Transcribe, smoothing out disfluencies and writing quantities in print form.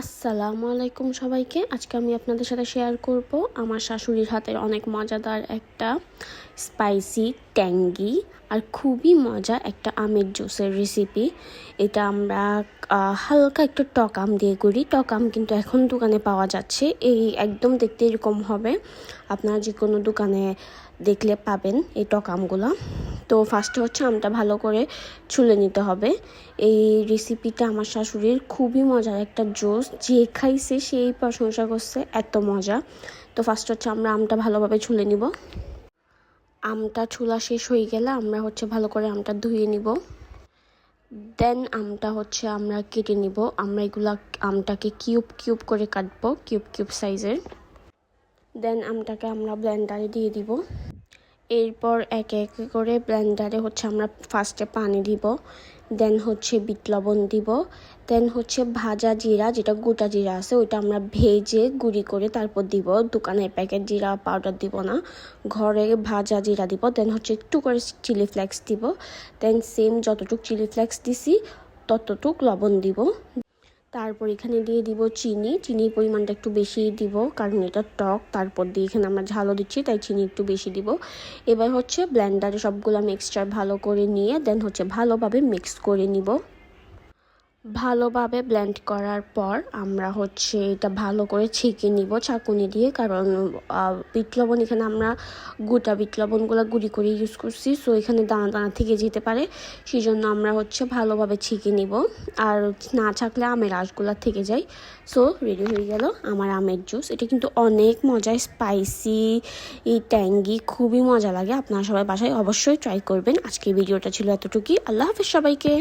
আসসালামু আলাইকুম সবাইকে। আজকে আমি আপনাদের সাথে শেয়ার করব আমার শাশুড়ির হাতের অনেক মজাদার একটা স্পাইসি ট্যাঙ্গি আর খুবই মজা একটা আমের জুসের রেসিপি। এটা আমরা হালকা একটু টক আম দিয়ে করি। টক আম কিন্তু এখন দোকানে পাওয়া যাচ্ছে, এই একদম দেখতে এরকম হবে। আপনারা যে কোনো দোকানে দেখলে পাবেন এই টক আমগুলো। তো ফার্স্টে হচ্ছে আমটা ভালো করে ছুলে নিতে হবে। এই রেসিপিটা আমার শাশুড়ির খুবই মজার একটা জুস, যে খাইছে সেই প্রশংসা করছে, এত মজা। তো ফার্স্ট হচ্ছে আমরা আমটা ভালোভাবে ছুলে নিব। আমটা ছুলা শেষ হয়ে গেলে আমরা হচ্ছে ভালো করে আমটা ধুয়ে নিব। দেন আমটা হচ্ছে আমরা কেটে নিব। আমরা এগুলা আমটাকে কিউব কিউব করে কাটবো, কিউব কিউব সাইজের। দেন আমটাকে আমরা ব্লেন্ডারে দিয়ে দিব। এরপর একে একে করে ব্লেন্ডারে হচ্ছে আমরা ফার্স্টে পানি দিব, দেন হচ্ছে বিট লবণ দিব, দেন হচ্ছে ভাজা জিরা, যেটা গোটা জিরা আছে ওইটা আমরা ভেজে গুঁড়ি করে তারপর দিব। দোকানের প্যাকেট জিরা পাউডার দিব না, ঘরে ভাজা জিরা দিব। দেন হচ্ছে একটু করে চিলি ফ্লেক্স দিব। দেন সেম যতটুক চিলি ফ্লেক্স দিছি ততটুক লবণ দিব। তারপর এখানে দিয়ে দিব চিনির পরিমাণটা একটু বেশি দিব, কারণ এটা টক। তারপর দিয়ে এখানে আমরা ঝালও দিচ্ছি, তাই চিনি একটু বেশি দিব। এবার হচ্ছে ব্লেন্ডারে সবগুলো মিক্সচার ভালো করে নিয়ে দেন হচ্ছে ভালোভাবে মিক্স করে নিব। ভালোভাবে ব্লেন্ড করার পর আমরা হচ্ছে এটা ভালো করে ছেঁকে নিব চাকুনি দিয়ে, কারণ বিট লবণ এখানে আমরা গোটা বিট লবণগুলো গুঁড়ি করে ইউজ করছি, সো এখানে দানা দানা থেকে যেতে পারে, সেই জন্য আমরা হচ্ছে ভালোভাবে ছেঁকে নিব। আর না ছাকলে আমের রসগুলো থেকে যায়। সো রেডি হয়ে গেল আমার আমের জুস। এটা কিন্তু অনেক মজা, স্পাইসি, ট্যাঙ্গি, খুবই মজা লাগে। আপনারা সবাই বাসায় অবশ্যই ট্রাই করবেন। আজকের ভিডিওটা ছিল এতটুকুই। আল্লাহ হাফেজ সবাইকে।